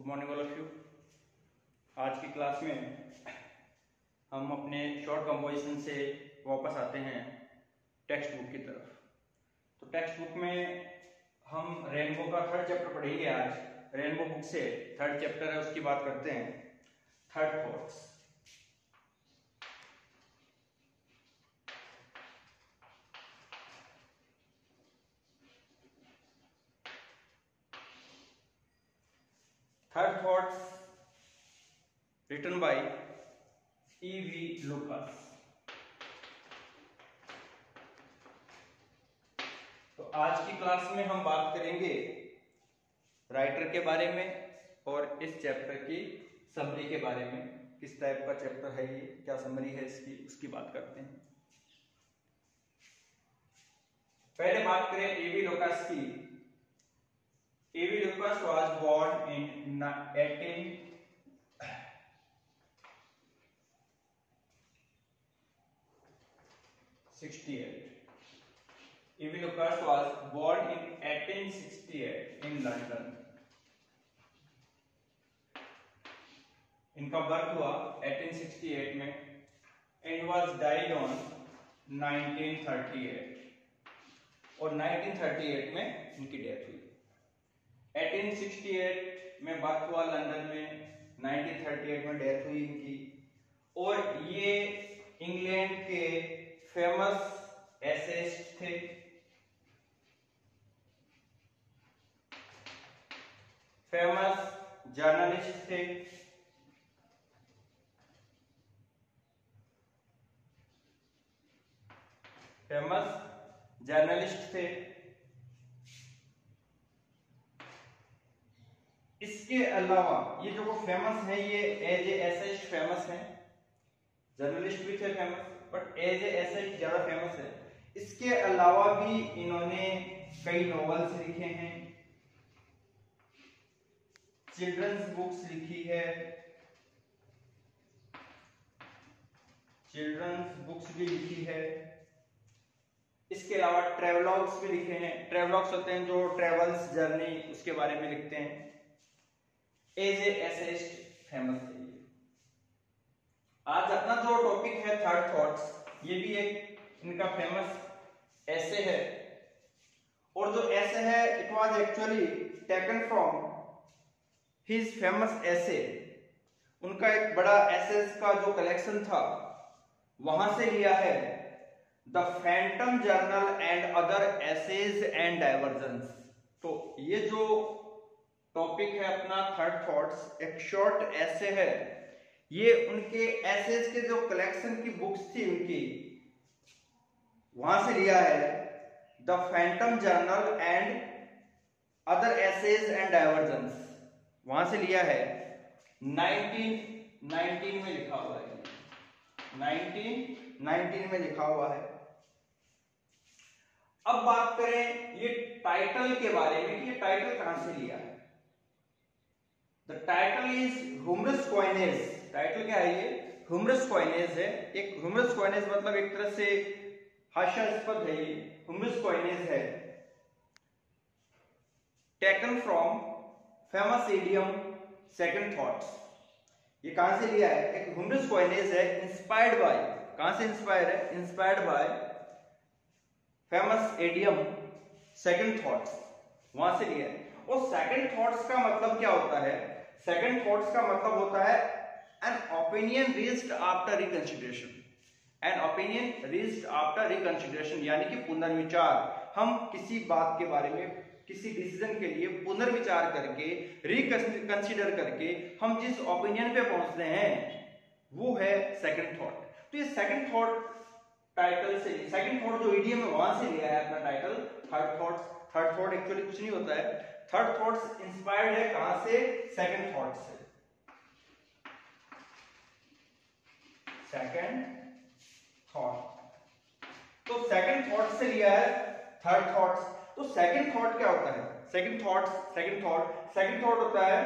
Good morning all of you. आज की class में हम अपने शॉर्ट कंपोजिशन से वापस आते हैं टेक्स्ट बुक की तरफ। तो टेक्स्ट बुक में हम रेनबो का थर्ड चैप्टर पढ़ेंगे। आज रेनबो बुक से थर्ड चैप्टर है, उसकी बात करते हैं। Third thoughts. Third thoughts written by E.V. Lucas। तो आज की क्लास में हम बात करेंगे राइटर के बारे में और इस चैप्टर की समरी के बारे में। किस टाइप का चैप्टर है ये, क्या समरी है इसकी, उसकी बात करते हैं। पहले बात करें E.V. Lucas की। E.V. Lucas was born in 1868। E.V. Lucas was born in 1868 in London। इनका बर्थ हुआ 1868 में एंड was died on 1938। और 1938 में इनकी डेथ हुई। 1868 में बर्थ हुआ लंदन में, 1938 में डेथ हुई इनकी। और ये इंग्लैंड के फेमस एसेइस्ट थे। फेमस जर्नलिस्ट थे। फेमस जर्नलिस्ट थे। इसके अलावा ये जो फेमस है, ये एज ए एसेइस्ट फेमस है। जर्नलिस्ट भी थे famous, but as a essayist ज्यादा फेमस है। इसके अलावा भी इन्होंने कई नॉवेल्स लिखे हैं, चिल्ड्रंस बुक्स लिखी है, चिल्ड्रंस बुक्स भी लिखी है। इसके अलावा ट्रेवलॉग्स भी लिखे हैं। ट्रेवलॉग्स होते हैं जो ट्रेवल्स, जर्नी, उसके बारे में लिखते हैं। एज ए एसेइस्ट फेमस है। आज अपना जो टॉपिक है थर्ड थॉट्स, ये भी एक इनका फेमस ऐसे है। और जो ऐसे है, it was actually taken from his famous ऐसे। उनका एक बड़ा एसेस का जो कलेक्शन था, वहां से लिया है। The phantom journal and other essays and diversions. तो ये जो टॉपिक है अपना थर्ड थॉट्स, एक शॉर्ट ऐसे है। ये उनके एसेज के जो कलेक्शन की बुक्स थी उनकी, वहां से लिया है। The phantom journal and other essays and diversions, वहां से लिया है। 1919 में लिखा हुआ है। 1919 में लिखा हुआ है। अब बात करें ये टाइटल के बारे में, ये टाइटल कहां से लिया है। The title is humorous coinage. Title क्या है? ये ह्यूमरस कॉइनेज है। एक ह्यूमरस कॉइनेज मतलब एक तरह से हास्यास्पद है। ये ह्यूमरस कॉइनेज है। Taken from famous idiom second thoughts. ये कहां से लिया है? एक ह्यूमरस कॉइनेज है, इंस्पायर्ड बाय। कहां से इंस्पायर है? Inspired by famous idiom second thoughts, वहां से लिया है। और सेकंड थॉट्स का मतलब क्या होता है? सेकंड थॉट्स का मतलब होता है an opinion reached after reconsideration. An opinion reached after reconsideration यानी कि पुनर्विचार। हम किसी बात के बारे में, किसी डिसीजन के लिए पुनर्विचार करके, रिकंसिडर करके हम जिस ओपिनियन पे पहुंचते हैं, वो है सेकंड थॉट। तो ये सेकंड थॉट टाइटल से, सेकंड थॉट जो इडियम है वहां से लिया है अपना title third thoughts. Third thought actually कुछ नहीं होता है। थर्ड थॉट्स इंस्पायर्ड है कहां से? सेकंड थॉट से। Second thought. तो सेकंड थॉट से लिया है थर्ड थॉट्स। तो सेकंड थॉट क्या होता है? सेकंड थॉट होता है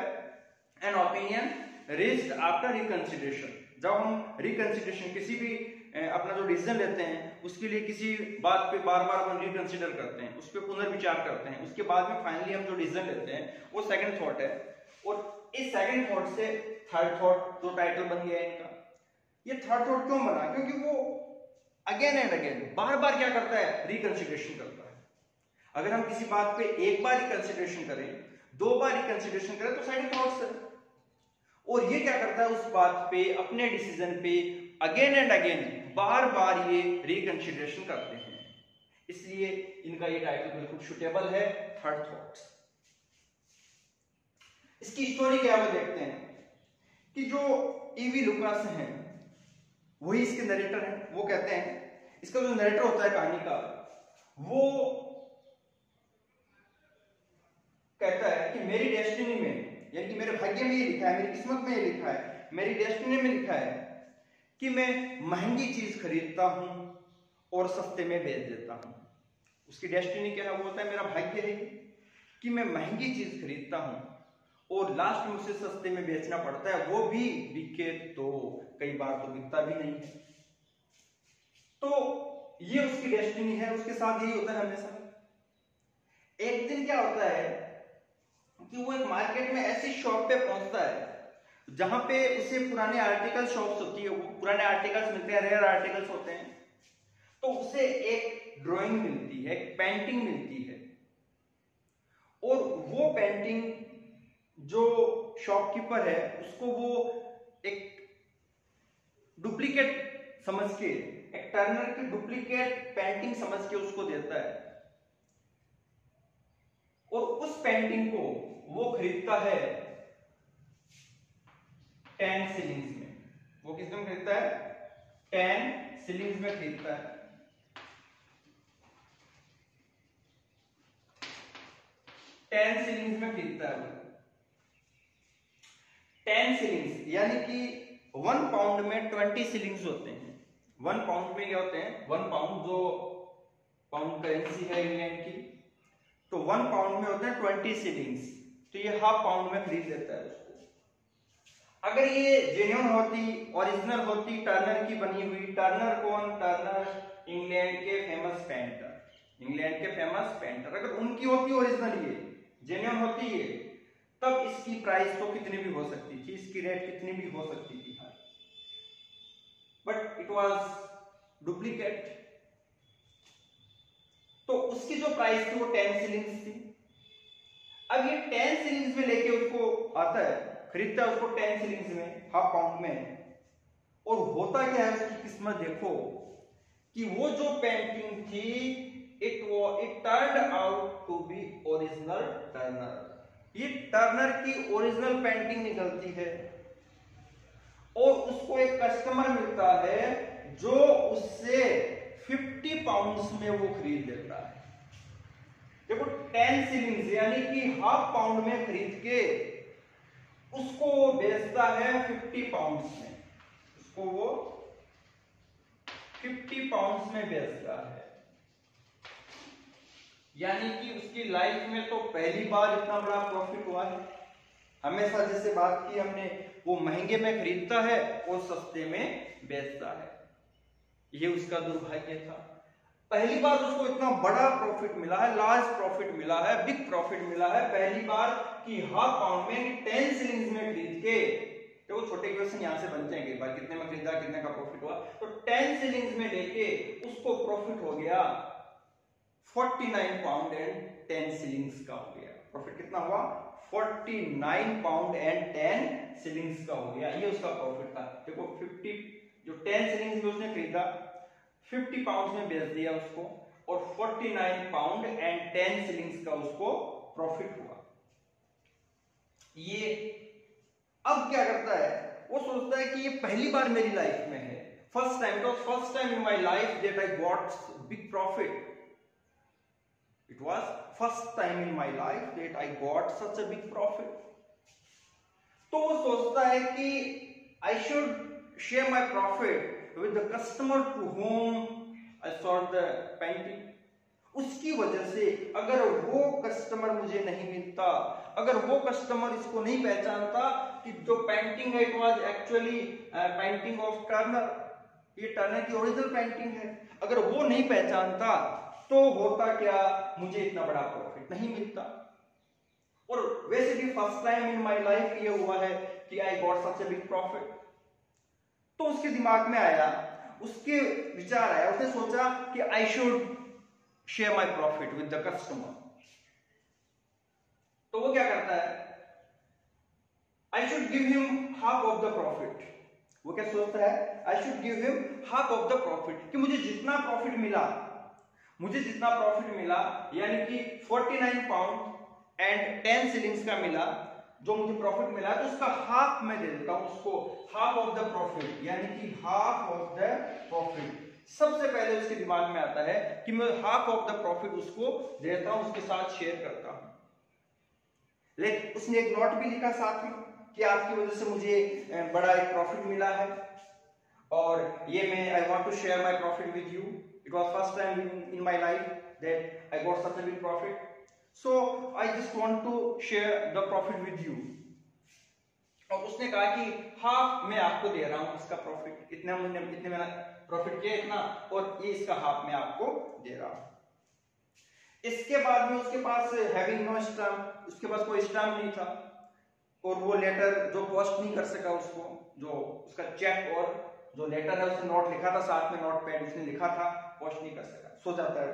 an opinion reached after reconsideration. जब हम रिकंसिडरेशन, किसी भी अपना जो डिसीजन लेते हैं, उसके लिए किसी बात पे बार बार हम रिकंसिडर करते हैं, उस पर पुनर्विचार करते हैं, उसके बाद में फाइनली हम जो डिसीजन लेते हैं, वो सेकंड थॉट है। और इस सेकंड थॉट से थर्ड थॉट जो टाइटल बन गया इनका, ये थर्ड थॉट क्यों बना? क्योंकि वो अगेन एंड अगेन बार बार क्या करता है? रिकंसिडरेशन करता है। अगर हम किसी बात पे एक बार रिकंसिडरेशन करें, दो बार रिकंसिडरेशन करें तो सेकंड थॉट्स है, और ये क्या करता है? उस बात पे, अपने डिसीजन पे अगेन एंड अगेन बार बार ये रिकंसिडरेशन करते हैं, इसलिए इनका ये टाइटल बिल्कुल सुटेबल है, थर्ड थॉट्स। इसकी स्टोरी क्या है वो देखते हैं कि जो ईवी लुकास हैं वही इसके नरेटर हैं। वो कहते हैं, इसका जो नरेटर होता है कहानी का, वो कहता है कि मेरी डेस्टिनी में, यानी कि मेरे भाग्य में ये लिखा है, मेरी किस्मत में ये लिखा है, मेरी डेस्टिनी में लिखा है कि मैं महंगी चीज खरीदता हूं और सस्ते में बेच देता हूं। उसकी डेस्टिनी क्या है? वो होता है मेरा भाग्य है कि मैं महंगी चीज खरीदता हूं और लास्ट में उसे सस्ते में बेचना पड़ता है, वो भी बिके तो, कई बार तो बिकता भी नहीं है। तो ये उसकी डेस्टिनी है, उसके साथ यही होता है हमेशा। एक दिन क्या होता है कि वो एक मार्केट में ऐसी शॉप पे पहुंचता है जहां पे उसे पुराने आर्टिकल शॉप्स होती है, वो पुराने आर्टिकल्स मिलते हैं, रेयर आर्टिकल्स होते हैं। तो उसे एक ड्राइंग मिलती है, एक पेंटिंग मिलती है, और वो पेंटिंग जो शॉपकीपर है उसको वो एक डुप्लीकेट समझ के, एक टर्नर की डुप्लीकेट पेंटिंग समझ के उसको देता है, और उस पेंटिंग को वो खरीदता है 10 शिलिंग्स में। वो किस में खरीदता है? 10 शिलिंग्स में खरीदता है। 10 शिलिंग्स में खरीदता है वो। 10 शिलिंग्स यानी कि 1 पाउंड में 20 शिलिंग्स होते हैं। 1 पाउंड में क्या होते हैं? 1 पाउंड जो पाउंड करेंसी है इंग्लैंड की, तो 1 पाउंड में होते हैं 20 शिलिंग्स। तो ये हाफ पाउंड में खरीद लेता है उसको। अगर ये जेन्युइन होती, ओरिजिनल होती, टर्नर की बनी हुई, टर्नर कौन? टर्नर इंग्लैंड के फेमस पेंटर, इंग्लैंड के फेमस पेंटर, अगर उनकी होती ओरिजिनल, ये जेन्युइन होती है, तब इसकी प्राइस तो कितनी भी हो सकती थी, इसकी रेट कितनी भी हो सकती थी, बट इट वाज डुप्लीकेट। तो उसकी जो प्राइस थी वो 10 शिलिंग्स थी। अब ये 10 शिलिंग्स में लेके उसको आता है, खरीदता है उसको 10 शिलिंग्स में, हाफ पाउंड में। और होता क्या है उसकी किस्मत देखो कि वो जो पेंटिंग थी, it turned out to be original Turner. ये टर्नर की ओरिजिनल पेंटिंग निकलती है, और उसको एक कस्टमर मिलता है जो उससे 50 पाउंड्स में वो खरीद लेता है। देखो 10 शिलिंग्स यानी कि हाफ पाउंड में खरीद के उसको वो बेचता है 50 पाउंड्स में, उसको वो 50 पाउंड्स में बेचता है। यानी कि उसकी लाइफ में तो पहली बार इतना बड़ा प्रॉफिट हुआ है। हमेशा जैसे बात की हमने, वो महंगे में खरीदता है और सस्ते में बेचता है, ये उसका दुर्भाग्य था। पहली बार उसको इतना बड़ा प्रॉफिट मिला है, लार्ज प्रॉफिट मिला है, बिग प्रॉफिट मिला है पहली बार कि हाफ पाउंड में 10 शिलिंग्स में खरीद के। तो वो छोटे क्वेश्चन यहां से बनते हैं, बार कितने में खरीदा, कितने का प्रॉफिट हुआ। तो 10 शिलिंग्स में लेके उसको प्रॉफिट हो गया 49 पाउंड एंड 10 शिलिंग्स का हो गया। प्रॉफिट कितना हुआ? 49 पाउंड एंड 10 शिलिंग्स का हो गया, ये उसका प्रॉफिट था। देखो 50 जो 10 शिलिंग्स में उसने खरीदा, 50 पाउंड में बेच दिया उसको, और 49 पाउंड एंड 10 शिलिंग्स का उसको प्रॉफिट हुआ। ये अब क्या करता है, वो सोचता है कि ये पहली बार मेरी लाइफ में है, फर्स्ट टाइम, तो first time in my life that I got big profit. It was first time in my life that I got such a big profit. तो वो सोचता है कि I should share my profit with the customer to whom I sold the painting. उसकी वजह से अगर वो कस्टमर मुझे नहीं मिलता, अगर वो कस्टमर इसको नहीं पहचानता कि जो पेंटिंग है it was actually painting of Turner, ये टर्नर की ओरिजिनल पेंटिंग है, अगर वो नहीं पहचानता तो होता क्या, मुझे इतना बड़ा प्रॉफिट नहीं मिलता। और वैसे भी first time in my life ये हुआ है कि आई got such a big profit. तो उसके दिमाग में आया, उसके विचार आया, उसने सोचा कि I should share my profit with the customer. तो वो क्या करता है, I should give him half of the profit. वो क्या सोचता है, I should give him half of the profit, कि मुझे जितना प्रॉफिट मिला यानी कि 49 पाउंड एंड 10 शिलिंग्स का मिला, जो मुझे प्रॉफिट मिला, तो उसका हाफ मैं दे देता हूं उसको, हाफ ऑफ द प्रॉफिट, यानी कि हाफ ऑफ द प्रॉफिट। सबसे पहले उसके दिमाग में आता है कि मैं हाफ ऑफ द प्रॉफिट उसको देता हूं, उसके साथ शेयर करता हूं। लेकिन उसने एक नोट भी लिखा साथ में कि आपकी वजह से मुझे बड़ा एक प्रॉफिट मिला है और ये मैं I want to share my profit with you, it was first time in my life that I got such a big profit, so I just want to share the profit with you. और उसने कहा कि half मैं आपको दे रहा हूं इसका profit, इतना मैंने प्रॉफिट किया इतना, और ये इसका हाफ मैं आपको दे रहा हूं। इसके बाद में उसके पास हैविंग नो स्टैम्प, उसके पास कोई स्टैम्प नहीं था, और वो लेटर जो पोस्ट नहीं कर सका उसको, जो उसका चेक और जो लेटर है उसने नोट लिखा था साथ में, नोट पैड उसने लिखा था, पोस्ट नहीं कर सका, सो जाता है।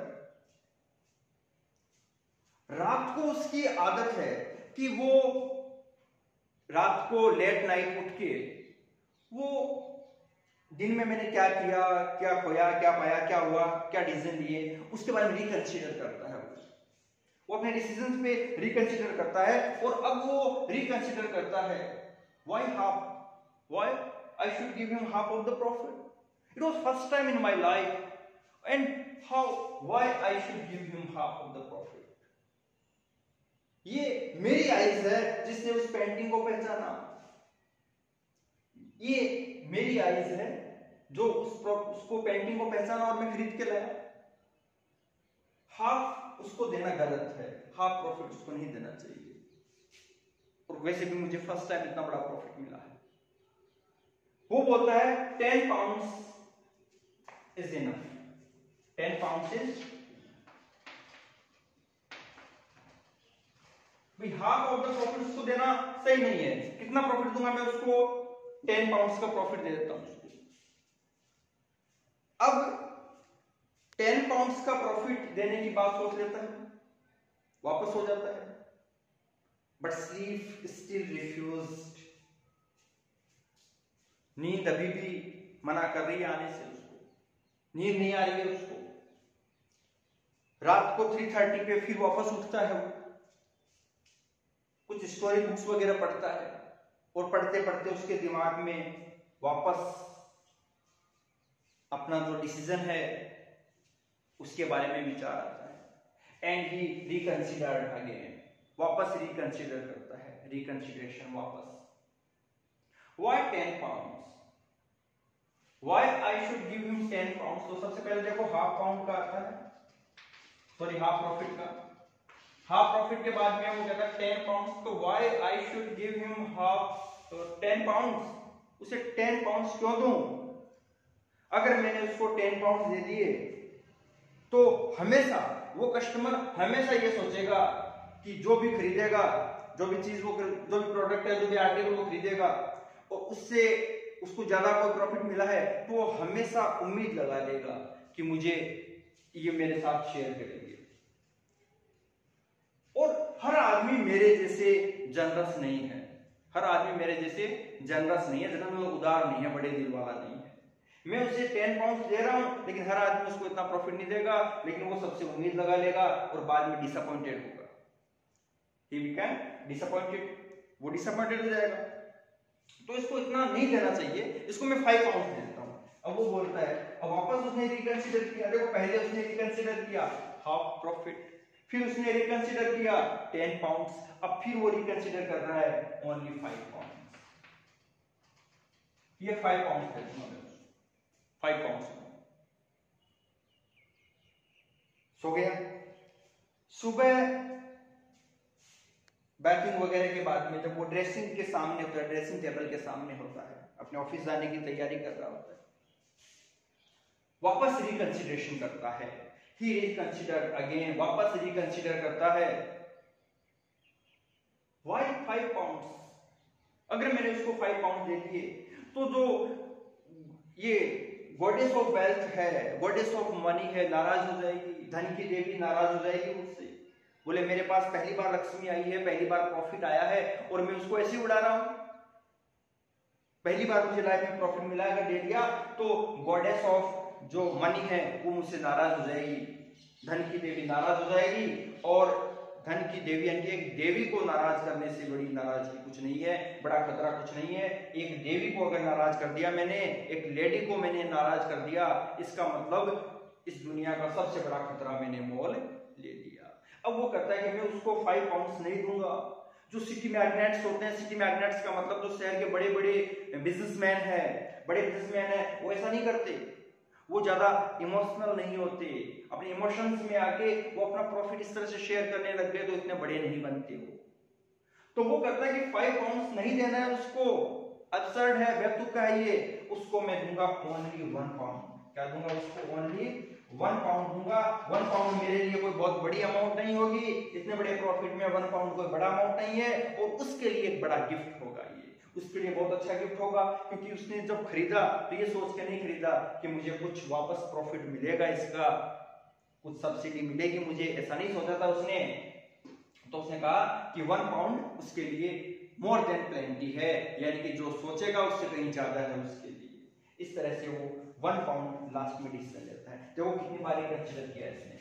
रात को उसकी आदत है कि वो रात को लेट नाइट उठ के वो दिन में मैंने क्या किया, क्या खोया, क्या पाया, क्या हुआ, क्या डिसीजन लिए, उसके बारे में रिकंसीडर करता है। वो अपने डिसीजंस पे रिकंसीडर करता है, और अब वो रिकंसीडर करता है why I should give him half of the profit, it was first time in my life and why I should give him half of the profit. ये मेरी आइज है जिसने उस पेंटिंग को पहचाना, ये मेरी आइज है जो उसको पेंटिंग को पहचाना और मैं खरीद के लाया। हाफ उसको देना गलत है, हाफ प्रॉफिट उसको नहीं देना चाहिए, और वैसे भी मुझे फर्स्ट टाइम इतना बड़ा प्रॉफिट मिला है। वो बोलता है 10 pounds is enough, 10 pounds is, half of the profit उसको देना सही नहीं है। कितना प्रॉफिट दूंगा मैं उसको, 10 पाउंड्स का प्रॉफिट दे देता हूं उसको। अब 10 पाउंड्स का प्रॉफिट देने की बात सोच लेता है, वापस हो जाता है, बट स्लीप स्टिल रिफ्यूज्ड, नींद अभी भी मना कर रही है आने से, उसको नींद नहीं आ रही है उसको। रात को 3:30 पे फिर वापस उठता है, वो कुछ स्टोरी बुक्स वगैरह पढ़ता है, और पढ़ते पढ़ते उसके दिमाग में वापस अपना जो डिसीजन है उसके बारे में विचार आता है, एंड ही रिकंसिडर्ड अगेन, वापस रिकंसिडर करता है, रिकंसिडरेशन वापस। Why 10 pounds, why I should give him 10 pounds. तो सबसे पहले देखो हाफ पाउंड का आता है, सॉरी हाफ प्रॉफिट का, हाफ प्रॉफिट के बाद में वो कहता है 10 पाउंड्स, तो why I should give him half 10 pounds, उसे 10 पाउंड्स क्यों दूं? अगर मैंने उसको 10 पाउंड दे दिए तो हमेशा वो कस्टमर हमेशा ये सोचेगा कि जो भी खरीदेगा, जो भी चीज वो, जो भी प्रोडक्ट है, जो भी आर्टिकल वो खरीदेगा और उससे उसको ज्यादा कोई प्रॉफिट मिला है, तो वो हमेशा उम्मीद लगा लेगा कि मुझे ये मेरे साथ शेयर करेंगे। और हर आदमी मेरे जैसे जनरस नहीं है, हर आदमी मेरे जैसे जनरस नहीं है, जनरस में उदार नहीं है, बड़े दिल वाला नहीं है। मैं उसे 10 पाउंड दे रहा हूं, लेकिन हर आदमी उसको इतना प्रॉफिट नहीं देगा, लेकिन वो सबसे उम्मीद लगा लेगा और बाद में डिसअपॉइंटेड होगा। He became disappointed, वो डिसअपॉइंटेड हो जाएगा। तो इसको इतना नहीं देना चाहिए, इसको मैं 5 पाउंड दे देता हूं। अब वो बोलता है, अब वापस उसने रिकंसीडर किया, देखो पहले उसने रिकंसीडर किया हाफ प्रॉफिट, फिर उसने रिकंसीडर किया 10 पाउंड्स, अब फिर वो रिकंसीडर कर रहा है ओनली 5 पाउंड। ये 5 पाउंड है, 5 पाउंड सो गया। सुबह बैटिंग वगैरह के बाद में जब वो ड्रेसिंग के सामने होता है, ड्रेसिंग टेबल के सामने होता है, अपने ऑफिस जाने की तैयारी कर रहा होता है, वापस रिकंसिडरेशन करता है, ही रिकंसिडर अगेन, वापस रिकंसिडर करता है Why 5 pounds? अगर मैंने उसको 5 पाउंड दे दिए तो जो ये गॉडेस ऑफ वेल्थ है, गॉडेस ऑफ मनी है, नाराज हो जाएगी, धन की देवी नाराज हो जाएगी मुझसे। बोले मेरे पास पहली बार लक्ष्मी आई है, पहली बार प्रॉफिट आया है और मैं उसको ऐसे ही उड़ा रहा हूं, पहली बार मुझे लाइफ में प्रॉफिट मिला, अगर दे दिया तो गॉडेस ऑफ जो मनी है वो मुझसे नाराज हो जाएगी, धन की देवी नाराज हो जाएगी। और धन की देवी यानी एक देवी को नाराज करने से बड़ी नाराजगी कुछ नहीं है, बड़ा खतरा कुछ नहीं है। एक देवी को अगर नाराज कर दिया मैंने, एक लेडी को मैंने नाराज कर दिया, इसका मतलब इस दुनिया का सबसे बड़ा खतरा मैंने मोल ले लिया। अब वो कहता है कि मैं उसको 5 पाउंड्स नहीं दूंगा। जो सिटी मैग्नेट्स होते हैं, सिटी मैग्नेट्स का मतलब जो शहर के बड़े बड़े बिजनेसमैन है, बड़े बिजनेसमैन है, वो ऐसा नहीं करते, वो ज्यादा इमोशनल नहीं होते, अपने इमोशंस में आके वो अपना प्रॉफिट इस तरह से शेयर करने लग गए तो इतने बड़े नहीं बनते हो। तो वो कहता है कि 5 पाउंड्स नहीं देना है उसको, अब्सर्ड है, बेवकूफ का है ये, उसको मैं दूंगा ओनली 1 पाउंड। क्या दूंगा उसको? ओनली 1 पाउंड दूंगा। 1 पाउंड मेरे लिए कोई बहुत बड़ी अमाउंट नहीं होगी, इतने बड़े प्रॉफिट में 1 पाउंड कोई बड़ा अमाउंट नहीं है, और उसके लिए एक बड़ा गिफ्ट होगा, ये उसके लिए बहुत अच्छा गिफ्ट होगा, क्योंकि उसने जब खरीदा तो ये सोच के नहीं खरीदा कि मुझे कुछ वापस प्रॉफिट मिलेगा, इसका कुछ सब्सिडी मिलेगी मुझे, ऐसा नहीं सोचा था उसने। तो उसने कहा कि 1 पाउंड उसके लिए मोर देन प्लेंटी है, यानी कि जो सोचेगा उससे कहीं ज्यादा है उसके लिए। इस तरह से वो 1 पाउंड लास्ट में डिसीजन लेता है। देखो कितनी बारी कंसीडर किया इसने,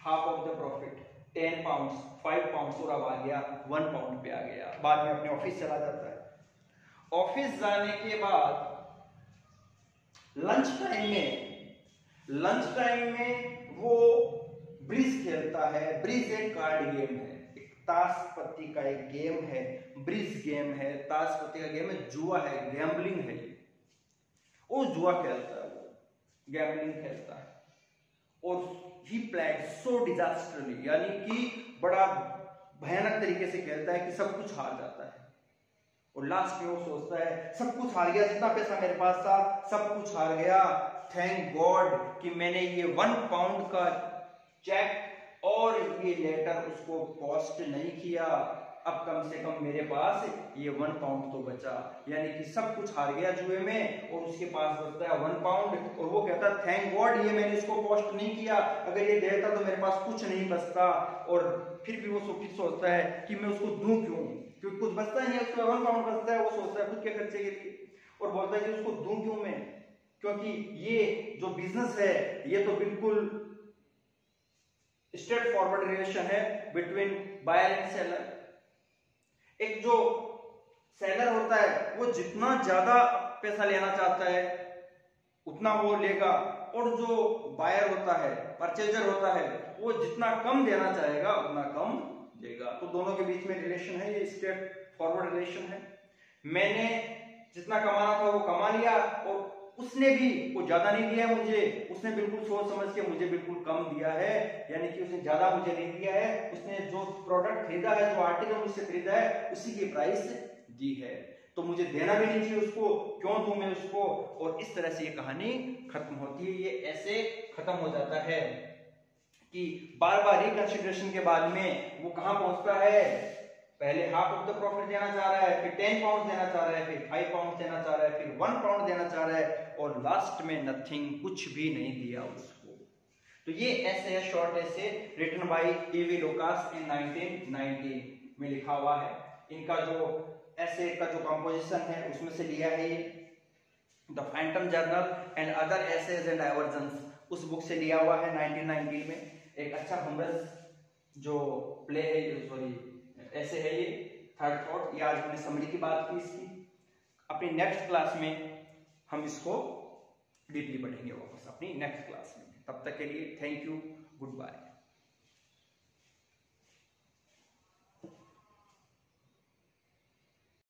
half of the profit 10 pounds, 5 pounds, और अब आ गया 1 पाउंड पे आ गया। बाद में अपने ऑफिस चला जाता है। ऑफिस जाने के बाद लंच टाइम में वो ब्रिज खेलता है। ब्रिज एक कार्ड गेम है, एक ताश पत्ती का एक गेम है, ब्रिज गेम है, ताश पत्ती का गेम है, जुआ है, गैम्बलिंग है। वो जुआ खेलता है, वो गैम्बलिंग खेलता है, और ही प्लेड सो डिजास्टरली, यानी कि बड़ा भयानक तरीके से खेलता है कि सब कुछ हार जाता है। और लास्ट में वो सोचता है सब कुछ हार गया, जितना पैसा मेरे पास था सब कुछ हार गया, थैंक गॉड कि मैंने ये 1 पाउंड का चेक और ये लेटर उसको पोस्ट नहीं किया, अब कम से कम मेरे पास ये 1 पाउंड तो बचा। यानी कि सब कुछ हार गया जुए में और उसके पास बचता है 1 पाउंड, और वो कहता है थैंक गॉड ये मैंने इसको पोस्ट नहीं किया, अगर ये देता तो मेरे पास कुछ नहीं बचता। और फिर भी वो सोचता है कि मैं उसको दूं क्यों, क्योंकि कुछ बचता नहीं है, उसको 1 पाउंड बचता है, वो सोचता है खुद के खर्चे के लिए, और बोलता है कि उसको दूं क्यों मैं, क्योंकि ये जो बिजनेस है ये तो बिल्कुल स्ट्रेट फॉरवर्ड रिलेशन है बिटवीन बायर एंड सेलर। एक जो सेलर होता है वो जितना ज्यादा पैसा लेना चाहता है उतना वो लेगा, और जो बायर होता है, परचेजर होता है, वो जितना कम देना चाहेगा उतना कम देगा। तो दोनों के बीच में रिलेशन है, ये स्ट्रेट फॉरवर्ड रिलेशन है। मैंने जितना कमाना था वो कमा लिया, और उसने भी वो ज्यादा नहीं दिया मुझे, उसने बिल्कुल सोच समझ के मुझे बिल्कुल कम दिया है, यानी कि उसने ज्यादा मुझे नहीं दिया है, उसने जो प्रोडक्ट खरीदा है, जो आर्टिकल मुझसे खरीदा है उसी की प्राइस दी है, तो मुझे देना भी नहीं चाहिए उसको, क्यों दूं मैं उसको। और इस तरह से ये कहानी खत्म होती है। ये ऐसे खत्म हो जाता है कि बार बार रिकंसिडरेशन के बाद में वो कहां पहुंचता है, पहले हाफ ऑफ द प्रॉफिट देना चाह रहा है, फिर 10 पाउंड देना चाह रहा है, फिर 5 पाउंड देना चाह रहा है, फिर 1 पाउंड देना चाह रहा है, और लास्ट में नथिंग, कुछ भी नहीं दिया उसको। तो ये ऐसे है, शॉर्ट ऐसे रिटन बाय E.V. लुकास इन 1990 में लिखा हुआ है। इनका जो ऐसे का जो कंपोजिशन है उसमें से लिया है ये, the phantom journal and other essays and diversions, उस बुक से लिया हुआ है 1990 में। एक अच्छा हमरस जो प्ले है, सॉरी ऐसे है ये, थर्ड थॉट। ये आज हमने समरी की बात की इसकी। अपनी नेक्स्ट क्लास में हम इसको डीपली पढ़ेंगे वापस अपनी नेक्स्ट क्लास में। तब तक के लिए थैंक यू, गुड बाय।